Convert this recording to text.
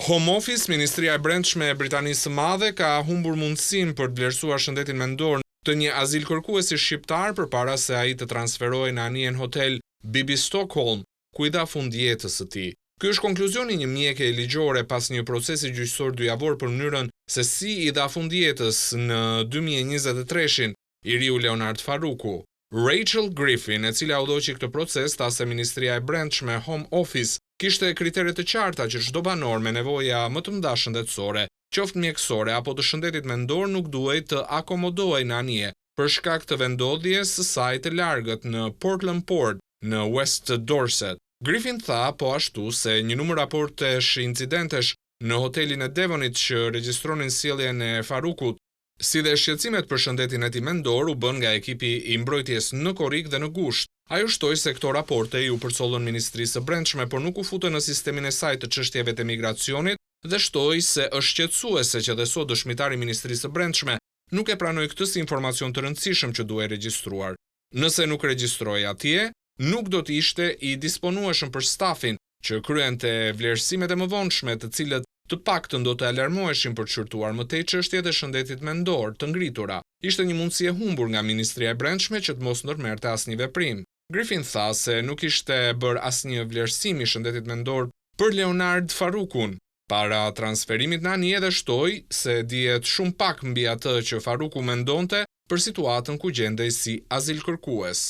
Home Office, Ministria e Brendshme e Britanisë së Madhe, ka humbur mundësinë për të vlerësuar shëndetin mendor të një azilkërkuesi shqiptar përpara se ai të transferohej në anijen hotel Bibi Stockholm, ku i dha fund jetës së tij. Ky është konkluzioni një mjeke ligjore pas një procesi gjyqësor dyjavor për mënyrën se si i dha fund jetës në 2023-shin i riu Leonard Faruku. Rachel Griffin, e cila udhëheqi këtë proces, tha se Ministria e Brendshme Home Office kishte kriteret të qarta që çdo banor me nevoja më të mëdha shëndetësore, qoftë mjekësore apo të shëndetit mendor, nuk duhej të akomodohej në anije për shkak të vendodhjes së saj të largët në Portland Port në West Dorset. Griffin tha po ashtu se një numër raportesh incidentesh në hotelin e Devonit që regjistronin sjelljen e Farukut, si dhe shqetësimet për shëndetin e tij mendor u bën nga ekipi i mbrojtjes në korrik dhe në gusht. Ajo shtoi se këto raporte u përcollën Ministrisë së Brendshme, por nuk u futën në sistemin e saj të çështjeve të migracionit dhe shtoi se është shqetësuese që dhe sot dëshmitari i Ministrisë së Brendshme nuk e pranoi këtë si informacion të rëndësishëm që duhej regjistruar. Nëse nuk regjistroi atje, nuk do të ishte i disponueshëm për stafin që kryente vlerësimet e mëvonshme, të cilët të paktën do të alarmoheshin për të shqyrtuar më tej çështjet e shëndetit mendor të ngritura. Ishte një mundësi e humbur nga Ministria e Brendshme që të mos ndërmerrte asnjë veprim. Griffin tha se nuk ishte bërë asnjë vlerësim i shëndetit mendor për Leonard Farukun para transferimit në anije dhe shtoi se dihet shumë pak mbi atë që Faruku mendonte për situatën ku gjendej si azilkërkues.